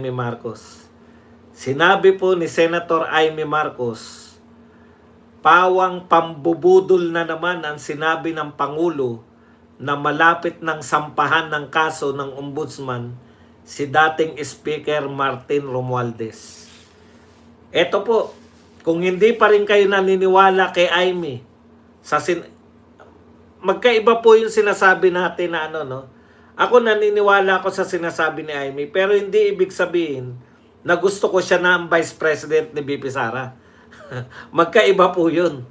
Amy Marcos. Sinabi po ni Senator Amy Marcos, pawang pambubudol na naman ang sinabi ng Pangulo na malapit ng sampahan ng kaso ng ombudsman si dating Speaker Martin Romualdez. Ito po, kung hindi pa rin kayo naniniwala kay Amy, magkaiba po yung sinasabi natin na ano, no? Ako naniniwala ako sa sinasabi ni Amy, pero hindi ibig sabihin na gusto ko siya na ang Vice President ni BP Sara. Magkaiba po yun.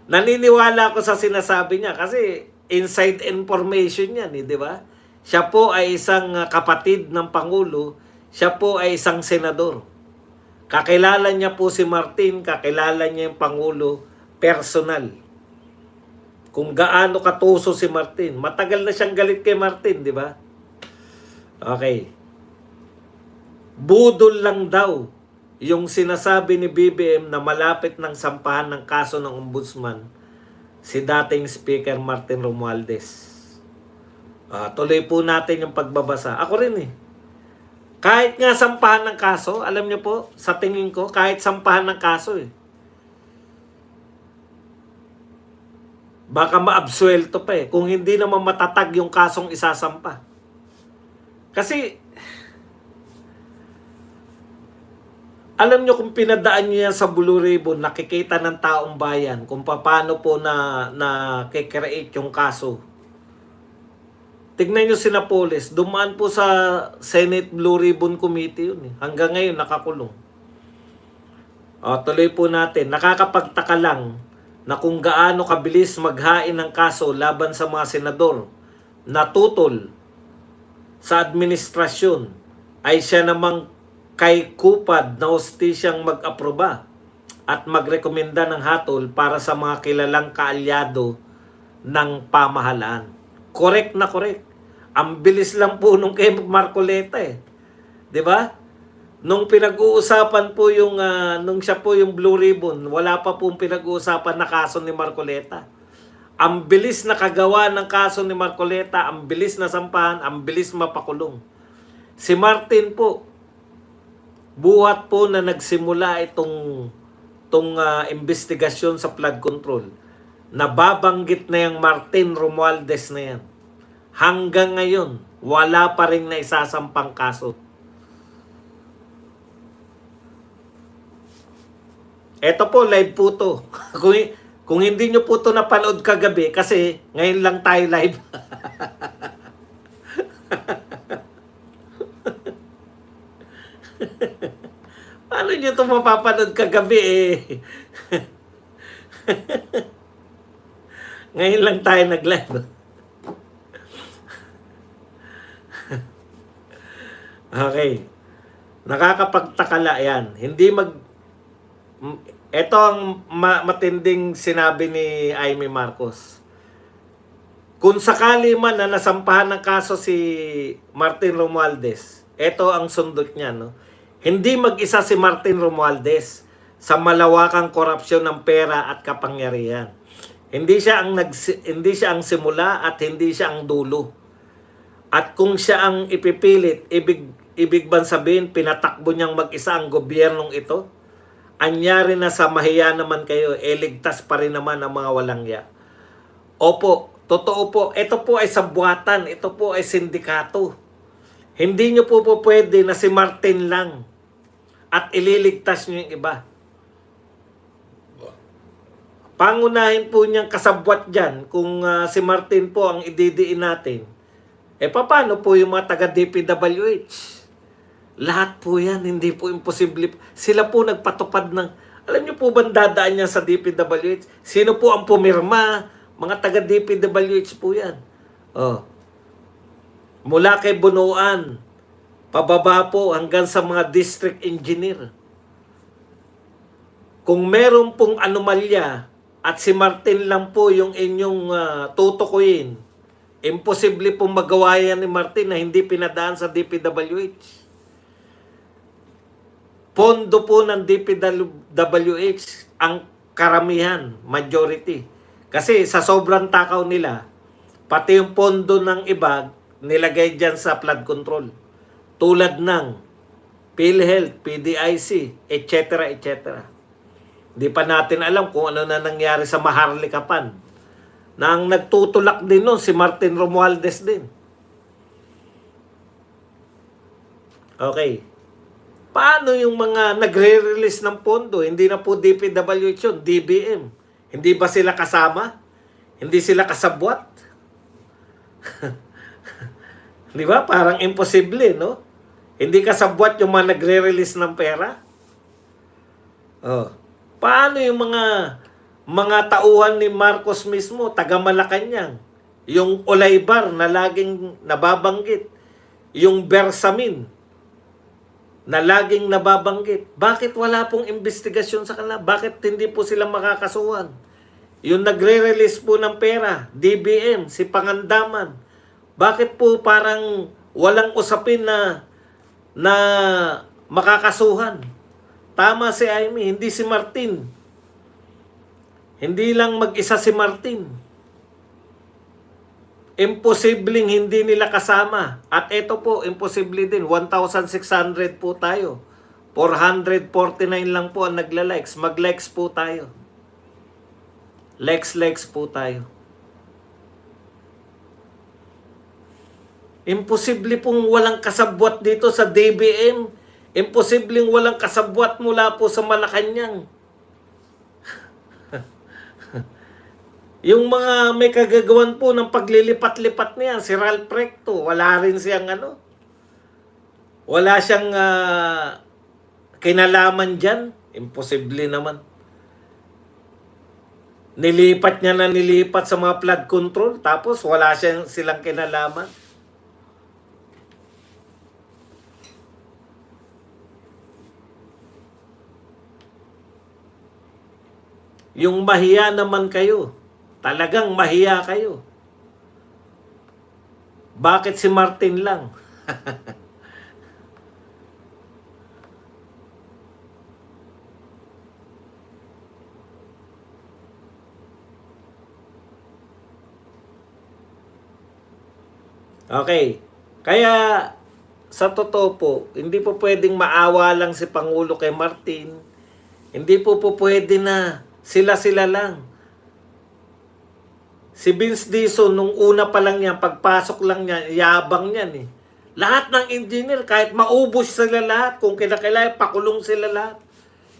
Naniniwala ako sa sinasabi niya kasi inside information yan, di ba? Siya po ay isang kapatid ng Pangulo, siya po ay isang senador. Kakilala niya po si Martin, kakilala niya yung Pangulo personal. Kung gaano katuso si Martin. Matagal na siyang galit kay Martin, di ba? Okay. Budol lang daw yung sinasabi ni BBM na malapit ng sampahan ng kaso ng ombudsman si dating Speaker Martin Romualdez. Tuloy po natin yung pagbabasa. Ako rin eh. Kahit nga sampahan ng kaso, alam niyo po, sa tingin ko, kahit sampahan ng kaso eh. Baka maabsuelto pa eh. Kung hindi naman matatag yung kasong isasampa. Kasi, alam nyo kung pinadaan nyo yan sa Blue Ribbon, nakikita ng taong bayan kung paano po na kikreate yung kaso. Tignan nyo si Napoles, dumaan po sa Senate Blue Ribbon Committee yun eh. Hanggang ngayon nakakulong. Tuloy po natin. Nakakapagtaka lang na kung gaano kabilis maghain ng kaso laban sa mga senador na tutol sa administrasyon ay siya namang kay kupad na hostisyang mag-aproba at magrekomenda ng hatol para sa mga kilalang kaalyado ng pamahalaan. Correct na correct. Ang bilis lang po nung kay Marcoleta eh. 'Di ba? Nung pinag-uusapan po yung nung siya po yung Blue Ribbon, wala pa pong pinag-uusapan na kaso ni Marcoleta. Ang bilis na kagawa ng kaso ni Marcoleta, ang bilis na sampahan, ang bilis mapakulong. Si Martin po, buhat po na nagsimula itong investigasyon sa flood control. Nababanggit na yung Martin Romualdez na yan. Hanggang ngayon, wala pa rin na isasampang kaso. Eto po, live po to. Kung hindi nyo po to napanood kagabi, kasi ngayon lang tayo live. Paano nyo to mapapanood kagabi eh? Ngayon lang tayo nag-live. Okay. Nakakapagtakala yan. Ito ang matinding sinabi ni Amy Marcos. Kung sakali man na nasampahan ng kaso si Martin Romualdez, ito ang sundot niya, no? Hindi mag-isa si Martin Romualdez sa malawakang korupsyon ng pera at kapangyarihan. Hindi siya ang simula at hindi siya ang dulo. At kung siya ang ipipilit, ibig bang sabihin pinatakbo niyang mag-isa ang gobyernong ito? Anyari na sa mahiya naman kayo, ligtas pa rin naman ang mga walang ya. Opo, totoo po, ito po ay sabwatan, ito po ay sindikato. Hindi nyo po pwede na si Martin lang at ililigtas nyo yung iba. Pangunahin po niyang kasabwat dyan kung si Martin po ang ididiin natin. Paano po yung mga taga-DPWH? Lahat po yan, hindi po imposible. Sila po nagpatupad ng... Alam niyo po ba dadaan niya sa DPWH? Sino po ang pumirma? Mga taga-DPWH po yan. Mula kay Bunuan, pababa po hanggang sa mga district engineer. Kung meron pong anomalya at si Martin lang po yung inyong tutukuyin, imposible pong magawa yan ni Martin na hindi pinadaan sa DPWH. Pondo po ng DPWH ang karamihan, majority. Kasi sa sobrang takaw nila, pati yung pondo ng iba, nilagay dyan sa flood control. Tulad ng PhilHealth, PDIC, etc. etc. Di pa natin alam kung ano na nangyari sa Maharlikapan. Na ang nagtutulak din nun, si Martin Romualdez din. Okay. Paano yung mga nagre-release ng pondo? Hindi na po DPWH yun, DBM. Hindi ba sila kasama? Hindi sila kasabwat? Di ba? Parang imposible, no? Hindi kasabwat yung mga nagre-release ng pera? Oh. Paano yung mga tauhan ni Marcos mismo, taga Malacanang? Yung Olaybar na laging nababanggit. Yung Bersamin na laging nababanggit. Bakit wala pong investigasyon sa kanila? Bakit hindi po sila makakasuhan? Yung nagre-release po ng pera, DBM, si Pangandaman. Bakit po parang walang usapin na makakasuhan? Tama si Amy, hindi si Martin. Hindi lang mag-isa si Martin. Imposibleng hindi nila kasama. At ito po, imposible din. 1,600 po tayo. 449 lang po ang nagla-likes. Mag-likes po tayo. Likes po tayo. Imposible pong walang kasabwat dito sa DBM. Imposibleng walang kasabwat mula po sa Malacanang. Yung mga may kagagawan po ng paglilipat-lipat niya, si Ralph Recto, wala rin siyang wala siyang kinalaman dyan. Imposible naman. Nilipat niya na nilipat sa mga flood control, tapos wala silang kinalaman. Yung mahiya naman kayo. Talagang mahiya kayo. Bakit si Martin lang? Okay. Kaya, sa totoo po, hindi po pwedeng maawa lang si Pangulo kay Martin. Hindi po pwede na sila-sila lang. Si Vince Dizon, nung una pa lang niya, pagpasok lang niya, yabang niyan eh. Lahat ng engineer, kahit maubos sila lahat, kung kinakailangan, pakulong sila lahat.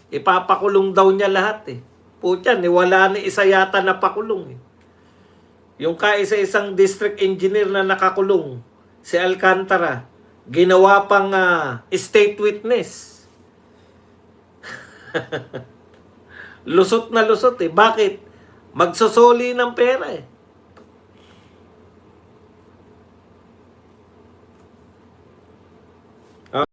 Ipapakulong daw niya lahat eh. Putyan, wala ni isa yata na pakulong eh. Yung kaisa-isang district engineer na nakakulong, si Alcantara, ginawa pang state witness. Lusot na lusot eh. Bakit? Magsosoli ng pera eh.